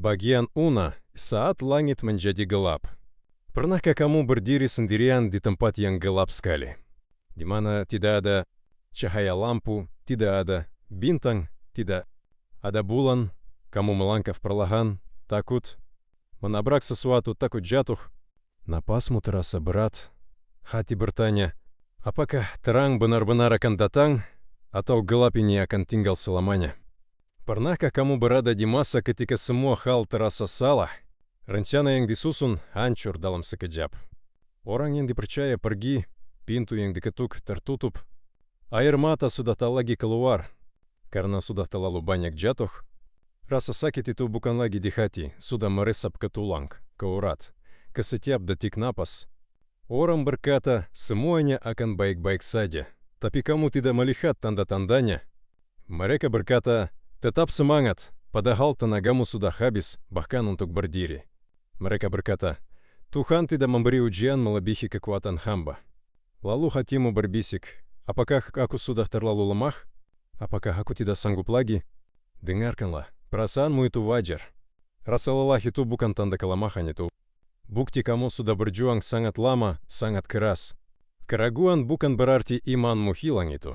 Bagian Una, saat langit menjadi gelap. Pernahkah kamu berdiri sendirian di tempat yang gelap sekali? Di mana tidak ada cahaya lampu, tidak ada bintang, tidak ada bulan. Kamu melangkah perlahan, takut menabrak sesuatu, takut jatuh. Napasmu terasa berat. Hati bertanya, apakah terang benar-benar akan datang, atau gelap ini akan tinggal selamanya? Pernahkah kamu berada di masa ketika semua hal terasa salah? Rencana yang disusun hancur dalam sekejap. Orang yang dipercaya pergi, pintu yang diketuk tertutup. Air mata sudah tak lagi keluar, karena sudah terlalu banyak jatuh. Rasa sakit itu bukan lagi di hati, sudah meresap ke tulang, ke urat, ke setiap detik napas. Orang berkata, semuanya akan baik-baik saja, tapi kamu tidak melihat tanda-tandanya. Mereka berkata, tetap semangat, padahal tenagamu sudah habis, bahkan untuk berdiri. Mereka berkata, Tuhan tidak memberi ujian melebihi kekuatan hamba. Lalu hatimu berbisik, apakah aku sudah terlalu lemah? Apakah aku tidak sanggup lagi? Dengarkanlah, perasaanmu itu wajar. Rasa lelah itu bukan tanda kelemahan itu. Bukti kamu sudah berjuang sangat lama, sangat keras. Keraguan bukan berarti imanmu hilang itu.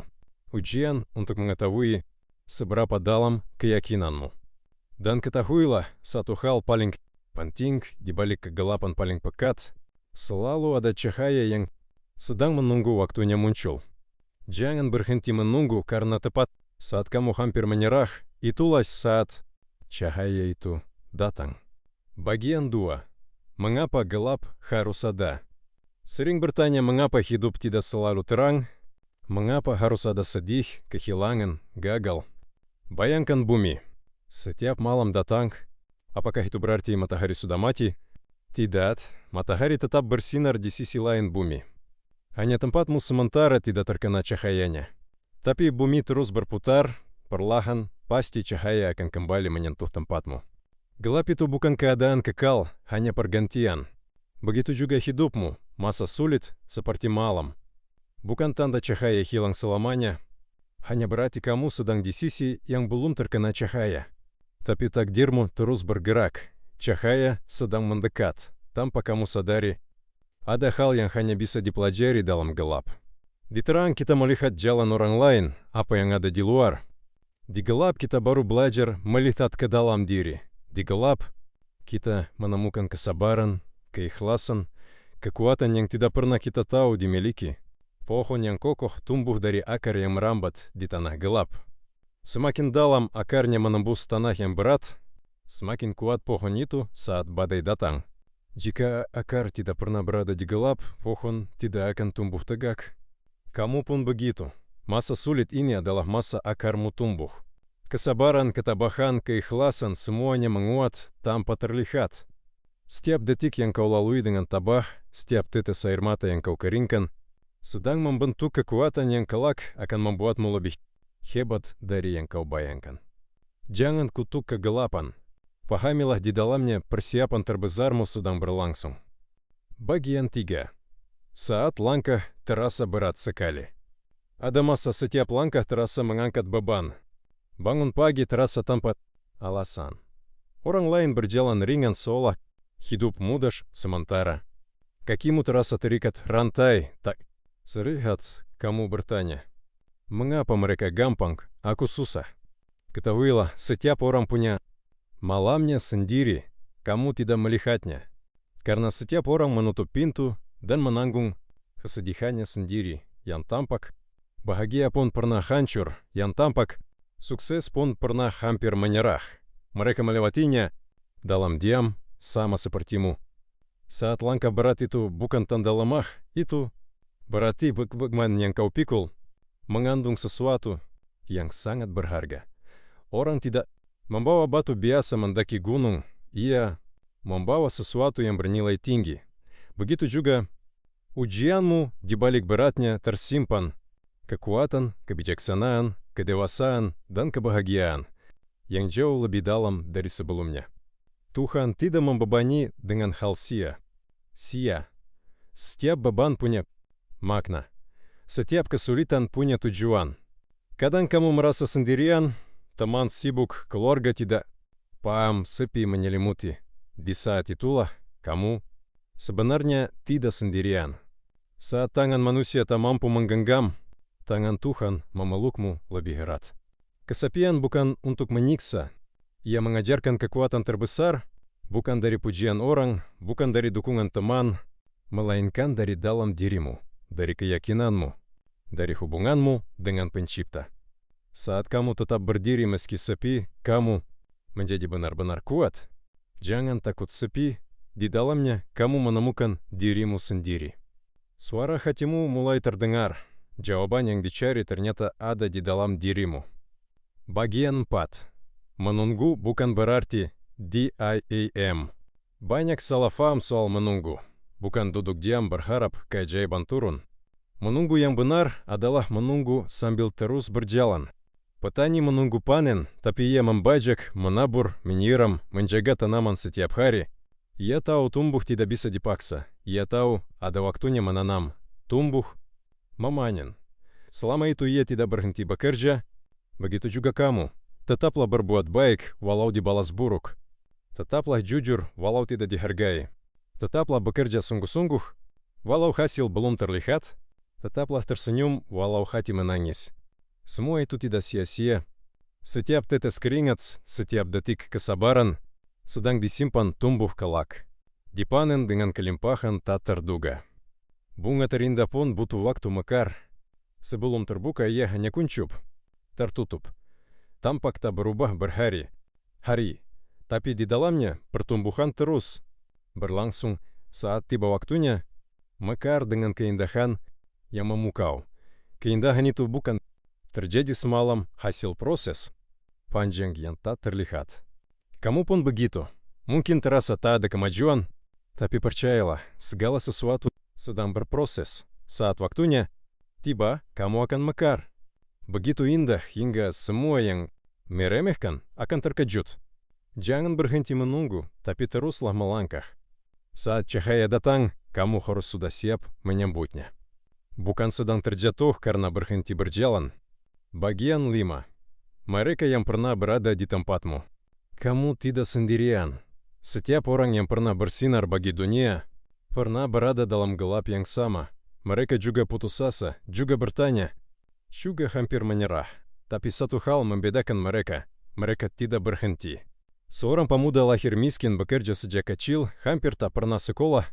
Ujian untuk mengetahui seberapa dalam keyakinanmu. Dan ketahuilah satu hal paling penting di balik kegelapan paling pekat, selalu ada cahaya yang sedang menunggu waktunya muncul. Jangan berhenti menunggu karena tepat saat kamu hampir menyerah, itulah saat cahaya itu datang. Bagian 2. Mengapa gelap harus ada? Sering bertanya mengapa hidup tidak selalu terang, mengapa harus ada sedih, kehilangan, gagal. Bayangkan bumi. Setiap malam datang, apakah itu berarti matahari sudah mati? Tidak, matahari tetap bersinar di sisi lain bumi. Hanya tempatmu sementara tidak terkena cahayanya. Tapi bumi terus berputar, perlahan pasti cahaya akan kembali menyentuh tempatmu. Gelap itu bukan keadaan kekal, hanya pergantian. Begitu juga hidupmu, masa sulit seperti malam. Bukan tanda cahaya hilang selamanya, hanya berarti kamu sedang di sisi yang belum terkena cahaya. Tapi takdirmu terus bergerak. Cahaya sedang mendekat. Tanpa kamu sadari, ada hal yang hanya bisa dipelajari dalam gelap. Di terang kita melihat jalan orang lain, apa yang ada di luar. Di gelap kita baru belajar melihat ke dalam diri. Di gelap kita menemukan kesabaran, keikhlasan, kekuatan yang tidak pernah kita tahu dimiliki. Pohon yang kokoh tumbuh dari akar yang merambat di tanah gelap. Semakin dalam akarnya menembus tanah yang berat, semakin kuat pohon itu saat badai datang. Jika akar tidak pernah berada di gelap, pohon tidak akan tumbuh tegak. Kamu pun begitu. Masa sulit ini adalah masa akarmu tumbuh. Kesabaran, ketabahan, keikhlasan semuanya menguat tanpa terlihat. Setiap detik yang kau lalui dengan tabah, setiap tetes air mata yang kau keringkan, sedang membentuk kekuatan yang kelak akan membuatmu lebih hebat dari yang kau bayangkan. Jangan kutuk kegelapan. Pahamilah di dalamnya persiapan terbesarmu sedang berlangsung. Bagian 3. Saat langkah terasa berat sekali. Ada masa setiap langkah terasa mengangkat beban. Bangun pagi terasa tanpa alasan. Orang lain berjalan ringan seolah hidup mudah sementara. Kakimu terasa terikat rantai, tak serihat kamu bertanya, mengapa mereka gampang, aku susah? Ketahuilah, setiap orang punya malamnya sendiri, kamu tidak melihatnya. Karena setiap orang menutup pintu dan menanggung kesedihannya sendiri yang tampak. Bahagia pun pernah hancur, yang tampak. Sukses pun pernah hampir menyerah. Mereka melewatinya dalam diam, sama sepertimu. Saat langkah berat itu bukan tanda lemah, itu berarti beban yang kau pikul mengandung sesuatu yang sangat berharga. Orang tidak membawa batu biasa mendaki gunung, ia membawa sesuatu yang bernilai tinggi. Begitu juga ujianmu di balik beratnya tersimpan kekuatan, kebijaksanaan, kedewasaan, dan kebahagiaan yang jauh lebih dalam dari sebelumnya. Tuhan tidak membebani dengan hal sia. Setiap beban punya makna. Setiap kesulitan punya tujuan. Kadang kamu merasa sendirian, teman sibuk, keluarga tidak paham sepi menyelimuti. Di saat itulah kamu sebenarnya tidak sendirian. Saat tangan manusia tak mampu menggenggam, tangan Tuhan memelukmu lebih erat. Kesepian bukan untuk menyiksa. Ia mengajarkan kekuatan terbesar, bukan dari pujian orang, bukan dari dukungan teman, melainkan dari dalam dirimu, dari keyakinanmu, dari hubunganmu dengan Pencipta. Saat kamu tetap berdiri meski sepi, kamu menjadi benar-benar kuat. Jangan takut sepi, di dalamnya kamu menemukan dirimu sendiri. Suara hatimu mulai terdengar. Jawaban yang dicari ternyata ada di dalam dirimu. Bagian 4. Menunggu bukan berarti DIAM. Banyak salah paham soal menunggu. Bukan duduk diam berharap keajaiban turun. Menunggu yang benar adalah menunggu sambil terus berjalan. Petani menunggu panen, tapi ia membajak, menabur, menyiram, menjaga tanaman setiap hari. Ia tahu tumbuh tidak bisa dipaksa. Ia tahu ada waktunya menanam, tumbuh, memanen. Selama itu ia tidak berhenti bekerja. Begitu juga kamu. Tetaplah berbuat baik walau dibalas buruk. Tetaplah jujur walau tidak dihargai. Tetaplah bekerja sungguh-sungguh walau hasil belum terlihat. Tetaplah tersenyum walau hati menangis. Semua itu tidak sia-sia. Setiap tetes keringat, setiap detik kesabaran sedang disimpan tumbuh kelak. Dipanen dengan kelimpahan tak terduga. Bunga terindah pun butuh waktu mekar. Sebelum terbuka ia hanya kuncup, tertutup. Tampak tak berubah berhari-hari. Tapi di dalamnya pertumbuhan terus berlangsung. Saat tiba waktunya, mekar dengan keindahan yang memukau. Keindahan itu bukan terjadi semalam, hasil proses panjang yang tak terlihat. Kamu pun begitu. Mungkin terasa tak ada kemajuan, tapi percayalah, segala sesuatu sedang berproses. Saat waktunya tiba, kamu akan mekar. Begitu indah hingga semua yang meremehkan akan terkejut. Jangan berhenti menunggu, tapi teruslah melangkah. Saat cahaya datang, kamu harus sudah siap menyambutnya. Bukan sedang terjatuh karena berhenti berjalan. Bagian 5. Mereka yang pernah berada di tempatmu. Kamu tidak sendirian. Setiap orang yang pernah bersinar bagi dunia, pernah berada dalam gelap yang sama. Mereka juga putus asa, juga bertanya, juga hampir menyerah. Tapi satu hal membedakan mereka. Mereka tidak berhenti. Seorang pemuda lahir miskin bekerja sejak kecil, hampir tak pernah sekolah.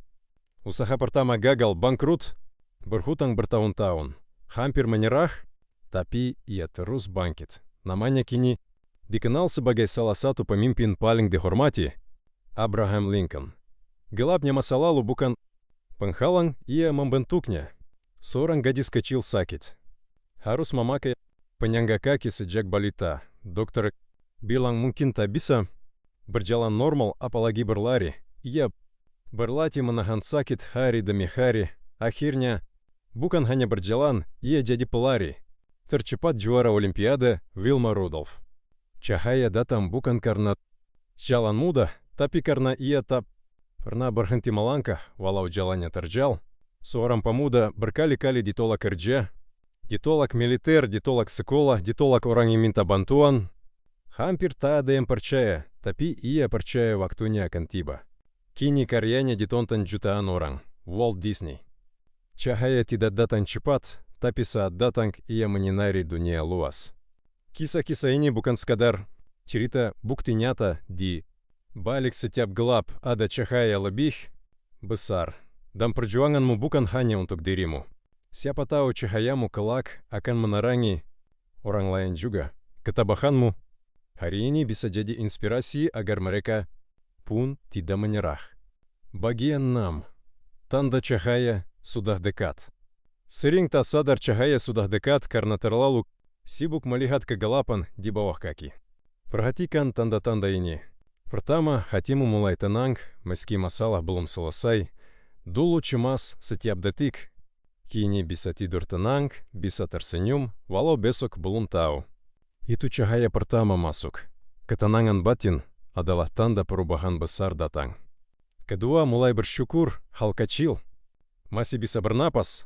Usaha pertama gagal, bangkrut, berhutang bertahun-tahun. Hampir menyerah, tapi ia terus bangkit. Namanya kini dikenal sebagai salah satu pemimpin paling dihormati, Abraham Lincoln. Gelapnya masa lalu bukan penghalang, ia membentuknya. Seorang gadis kecil sakit. Harus memakai penyangga kaki sejak balita. Dokter bilang mungkin tak bisa berjalan normal apalagi berlari. Ia berlatih menahan sakit hari demi hari. Akhirnya, bukan hanya berjalan, ia jadi pelari tercepat juara Olimpiade, Wilma Rudolph. Cahaya datang bukan karena jalan mudah, tapi karena ia tak pernah berhenti melangkah walau jalannya terjal. Seorang pemuda berkali-kali ditolak kerja, ditolak militer, ditolak sekolah, ditolak orang yang minta bantuan. Hampir tak ada yang percaya, tapi ia percaya waktunya akan tiba. Kini karyanya ditonton jutaan orang. Walt Disney. Cahaya tidak datang cepat, tapi saat datang ia menyinari dunia luas. Kisah-kisah ini bukan sekadar cerita, bukti nyata. Di balik setiap gelap ada cahaya lebih besar. Dan perjuanganmu bukan hanya untuk dirimu. Siapa tahu cahayamu kelak akan menerangi orang lain juga. Ketabahanmu hari ini bisa jadi inspirasi agar mereka pun tidak menyerah. Bagian 6. Tanda cahaya sudah dekat. Sering tak sadar cahaya sudah dekat karena terlalu sibuk melihat kegelapan di bawah kaki. Perhatikan tanda-tanda ini. Pertama, hatimu mulai tenang meski masalah belum selesai. Dulu cemas setiap detik. Kini bisa tidur tenang, bisa tersenyum, walau besok belum tahu. Itu cahaya pertama masuk. Ketenangan batin adalah tanda perubahan besar datang. Kedua, mulai bersyukur hal kecil. Masih bisa bernapas.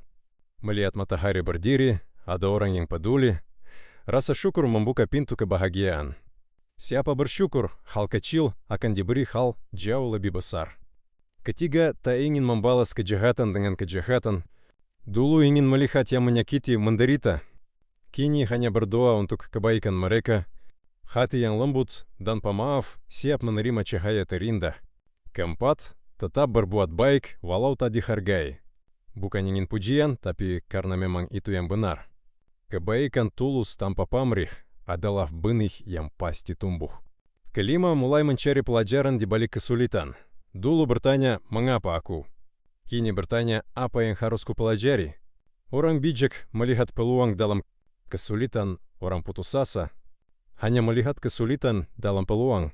Melihat matahari berdiri, ada orang yang peduli. Rasa syukur membuka pintu kebahagiaan. Siapa bersyukur, hal kecil akan diberi hal jauh lebih besar. Ketiga, tak ingin membalas kejahatan dengan kejahatan. Dulu ingin melihat yang menyakiti menderita. Kini hanya berdoa untuk kebaikan mereka. Hati yang lembut dan pemaaf siap menerima cahaya terindah. Keempat, tetap berbuat baik walau tak dihargai. Bukan ingin pujian, tapi karena memang itu yang benar. Kebaikan tulus tanpa pamrih adalah benih yang pasti tumbuh. Kelima, mulai mencari pelajaran di balik kesulitan. Dulu bertanya, mengapa aku? Kini bertanya, apa yang harus kupelajari? Orang bijak melihat peluang dalam kesulitan, orang putus asa hanya melihat kesulitan dalam peluang.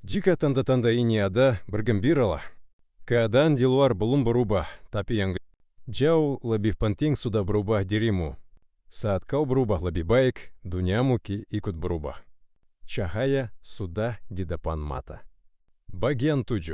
Jika tanda-tanda ini ada, bergembiralah. Keadaan di luar belum berubah, tapi yang jauh lebih penting sudah berubah dirimu. Saat kau berubah lebih baik, duniamu ikut berubah. Cahaya sudah di depan mata. Bagian 7.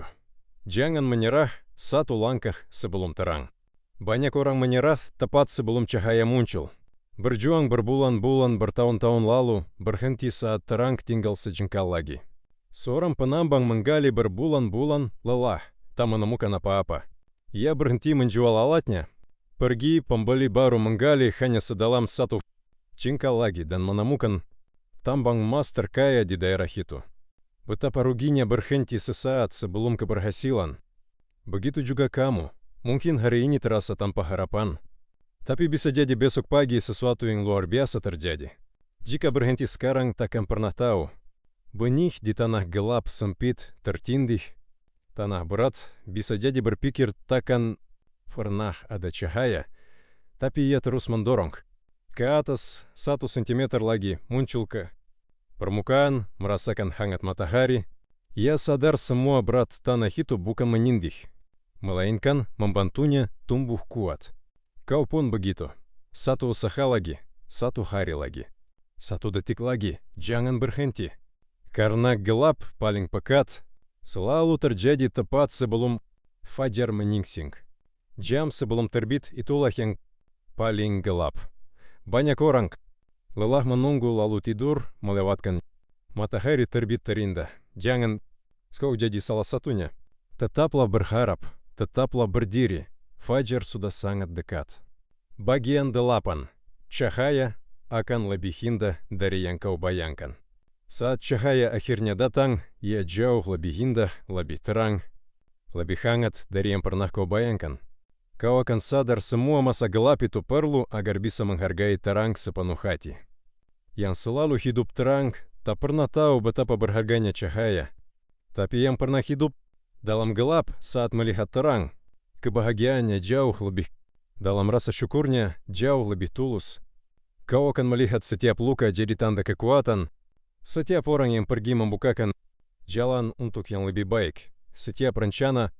Jangan menyerah satu langkah sebelum terang. Banyak orang menyerah tepat sebelum cahaya muncul. Berjuang berbulan-bulan bertahun-tahun lalu, berhenti saat terang tinggal sejengkal lagi. Seorang penambang menggali berbulan-bulan, lelah, tak menemukan apa-apa. Ia berhenti menjual alatnya. Pergi pembeli baru menggali hanya sedalam satu jengkal lagi dan menemukan tambang emas terkaya di daerah itu. Betapa ruginya berhenti sesaat sebelum keberhasilan. Begitu juga kamu. Mungkin hari ini terasa tanpa harapan. Tapi bisa jadi besok pagi sesuatu yang luar biasa terjadi. Jika berhenti sekarang takkan pernah tahu. Benih di tanah gelap sempit tertindih. Tanah berat bisa jadi berpikir takkan pernah ada cahaya. Tapi ia terus mendorong. Ke atas 1 sentimeter lagi muncul ke permukaan, merasakan hangat matahari. Ia sadar semua berat tanah itu bukan menindih, melainkan membantunya tumbuh kuat. Kau pun begitu. 1 usaha lagi, 1 hari lagi, 1 detik lagi, jangan berhenti. Karena gelap paling pekat selalu terjadi tepat sebelum fajar menyingsing. Jam sebelum terbit itulah yang paling gelap. Banyak orang lelah menunggu lalu tidur melewatkan matahari terbit terindah. Jangan kau jadi salah satunya. Tetaplah berharap, tetaplah berdiri. Fajar sudah sangat dekat. Bagian 8. Cahaya akan lebih indah dari yang kau bayangkan. Saat cahaya akhirnya datang, ia jauh lebih indah, lebih terang, lebih hangat dari yang pernah kau bayangkan. Kau akan sadar semua masa gelap itu perlu agar bisa menghargai terang sepenuh hati. Yang selalu hidup terang tak pernah tahu betapa berharganya cahaya. Tapi yang pernah hidup dalam gelap saat melihat terang, kebahagiaannya jauh lebih dalam rasa syukurnya jauh lebih tulus. Kau akan melihat setiap luka jadi tanda kekuatan. Setiap orang yang pergi membukakan jalan untuk yang lebih baik. Setiap rencana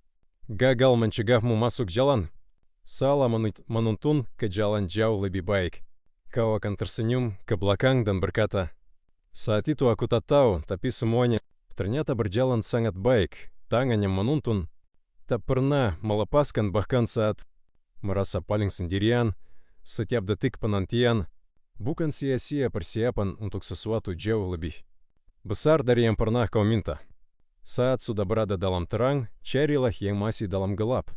gagal mencegahmu masuk jalan salah menuntun ke jalan jauh lebih baik. Kau akan tersenyum ke belakang dan berkata, saat itu aku tak tahu, tapi semuanya ternyata berjalan sangat baik. Tangan yang menuntun tak pernah melepaskan bahkan saat merasa paling sendirian. Setiap detik penantian bukan sia-sia persiapan untuk sesuatu jauh lebih besar dari yang pernah kau minta. Saat sudah berada dalam terang, carilah yang masih dalam gelap.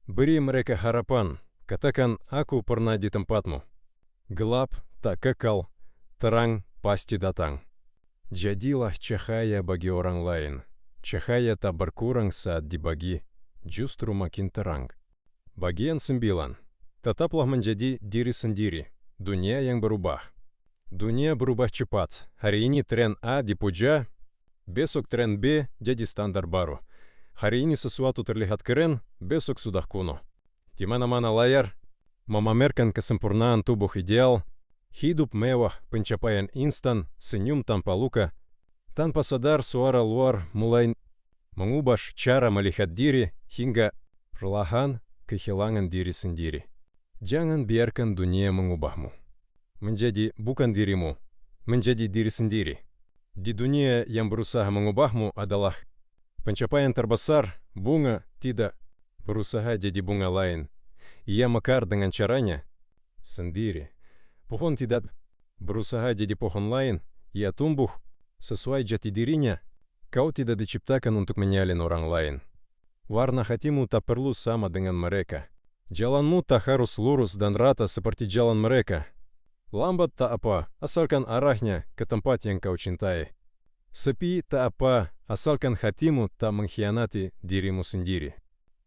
Beri mereka harapan. Katakan, aku pernah di tempatmu. Gelap tak kekal, terang pasti datang. Jadilah cahaya bagi orang lain. Cahaya tak berkurang saat dibagi, justru makin terang. Bagian 9. Tetaplah menjadi diri sendiri. Dunia yang berubah. Dunia berubah cepat. Hari ini tren A dipuja, besok tren B jadi standar baru. Hari ini sesuatu terlihat keren, besok sudah kuno. Di mana-mana layar memamerkan kesempurnaan tubuh ideal, hidup mewah, pencapaian instan, senyum tanpa luka. Tanpa sadar suara luar mulai mengubah cara melihat diri hingga perlahan kehilangan diri sendiri. Jangan biarkan dunia mengubahmu. Menjadi bukan dirimu, menjadi diri sendiri. Di dunia yang berusaha mengubahmu adalah pencapaian terbesar. Bunga tidak berusaha jadi bunga lain. Ia mekar dengan caranya sendiri. Pohon tidak berusaha jadi pohon lain. Ia tumbuh Sesuai jati dirinya, kau tidak diciptakan untuk menyalin orang lain. Warna hatimu tak perlu sama dengan mereka. Jalanmu tak harus lurus dan rata seperti jalan mereka. Lambat tak apa, asalkan arahnya ke tempat yang kau cintai. Sepi tak apa, asalkan hatimu tak mengkhianati dirimu sendiri.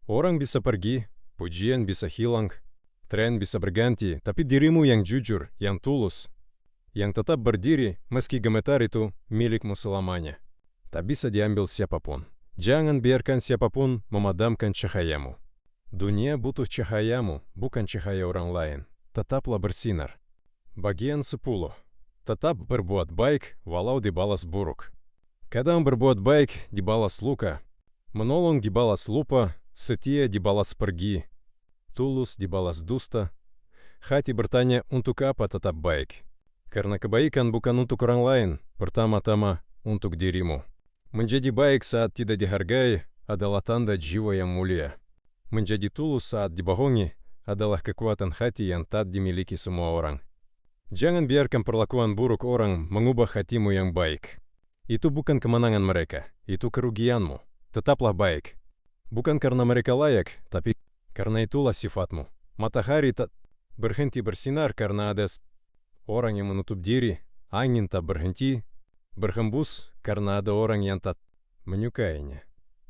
Orang bisa pergi, pujian bisa hilang, tren bisa berganti, tapi dirimu yang jujur, yang tulus, yang tetap berdiri meski gemetar itu milikmu selamanya. Tak bisa diambil siapapun. Jangan biarkan siapapun memadamkan cahayamu. Dunia butuh cahayamu, bukan cahaya orang lain. Tetaplah bersinar. Bagian 10. Tetap berbuat baik walau dibalas buruk. Kadang berbuat baik dibalas luka. Menolong dibalas lupa, setia dibalas pergi. Tulus dibalas dusta. Hati bertanya untuk apa tetap baik. Karena kebaikan bukan untuk orang lain, pertama-tama untuk dirimu. Menjadi baik saat tidak dihargai adalah tanda jiwa yang mulia. Menjadi tulus saat dibohongi adalah kekuatan hati yang tak dimiliki semua orang. Jangan biarkan perlakuan buruk orang mengubah hatimu yang baik. Itu bukan kemenangan mereka, itu kerugianmu. Tetaplah baik. Bukan karena mereka layak, tapi karena itulah sifatmu. Matahari tak berhenti bersinar karena ada orang yang menutup diri. Angin tak berhenti berhembus karena ada orang yang tak menyukainya.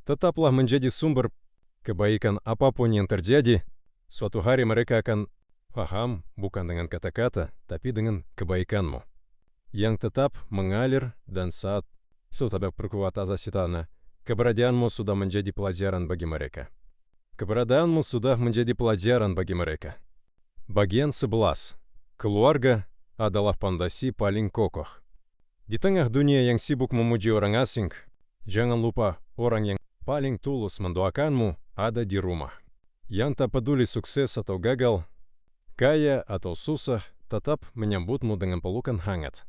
Tetaplah menjadi sumber kebaikan apapun yang terjadi. Suatu hari mereka akan paham bukan dengan kata-kata, tapi dengan kebaikanmu yang tetap mengalir, dan saat sudah berkuat atas tanah, keberadaanmu sudah menjadi pelajaran bagi mereka. Keberadaanmu sudah menjadi pelajaran bagi mereka. Bagian 11. Keluarga adalah pondasi paling kokoh. Di tengah dunia yang sibuk memuji orang asing, jangan lupa orang yang paling tulus mendoakanmu ada di rumah. Yang tak peduli sukses atau gagal, kaya atau susah, tetap menyambutmu dengan pelukan hangat.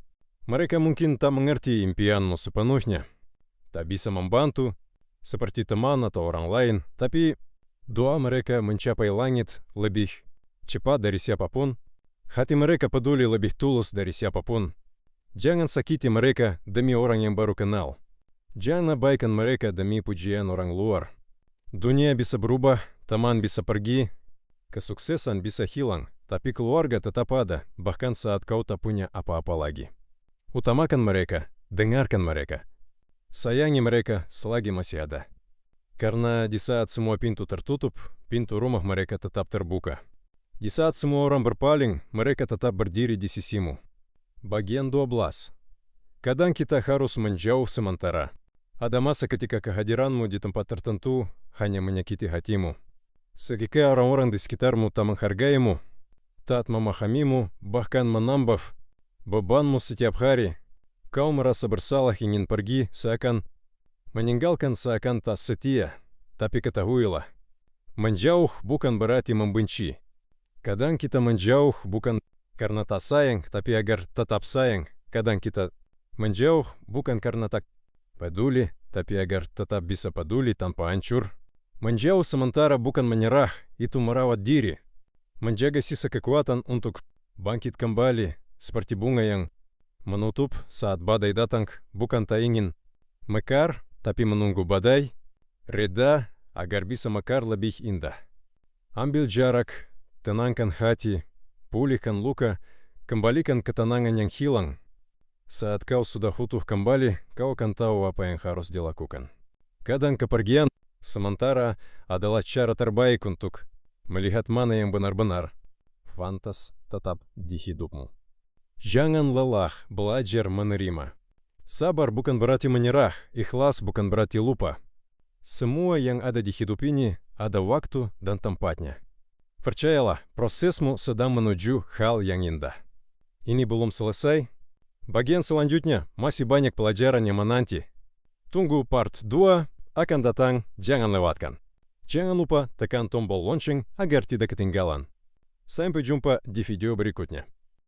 Mereka mungkin tak mengerti impianmu sepenuhnya, tak bisa membantu seperti teman atau orang lain, tapi doa mereka mencapai langit lebih cepat dari siapapun. Hati mereka peduli lebih tulus dari siapapun. Jangan sakiti mereka demi orang yang baru kenal. Jangan abaikan mereka demi pujian orang luar. Dunia bisa berubah, teman bisa pergi, kesuksesan bisa hilang, tapi keluarga tetap ada, bahkan saat kau tak punya apa-apa lagi. Utamakan mereka, dengarkan mereka. Sayangi mereka selagi masih ada. Karena di saat semua pintu tertutup, pintu rumah mereka tetap terbuka. Di saat semua orang berpaling, mereka tetap berdiri di sisimu. Bagian 12. Kadang kita harus menjauh sementara. Ada masa ketika kehadiranmu di tempat tertentu hanya menyakiti hatimu. Seketika orang-orang di sekitarmu tak menghargaimu, tak memahamimu, bahkan menambah bebanmu setiap hari. Kau merasa bersalah, ingin pergi, seakan meninggalkan, seakan tak setia. Tapi ketahuilah, menjauh bukan berarti membenci. Kadang kita menjauh bukan karena tak sayang, tapi agar tetap sayang. Kadang kita menjauh bukan karena tak peduli, tapi agar tetap bisa peduli tanpa hancur. Menjauh sementara bukan menyerah, itu merawat diri. Menjaga sisa kekuatan untuk bangkit kembali, seperti bunga yang menutup saat badai datang, bukan tak ingin mekar, tapi menunggu badai reda agar bisa mekar lebih indah. Ambil jarak, tenangkan hati, pulihkan luka, kembalikan ketenangan yang hilang. Saat kau sudah utuh kembali, kau akan tahu apa yang harus dilakukan. Kadang kepergian sementara adalah cara terbaik untuk melihat mana yang benar-benar pantas tetap di hidupmu. Jangan lelah belajar menerima. Sabar bukan berarti menyerah, ikhlas bukan berarti lupa. Semua yang ada di hidup ini ada waktu dan tempatnya. Percayalah, prosesmu sedang menuju hal yang indah. Ini belum selesai. Bagian selanjutnya masih banyak pelajaran yang menanti. Tunggu part 2 akan datang, jangan lewatkan. Jangan lupa tekan tombol lonceng agar tidak ketinggalan. Sampai jumpa di video berikutnya.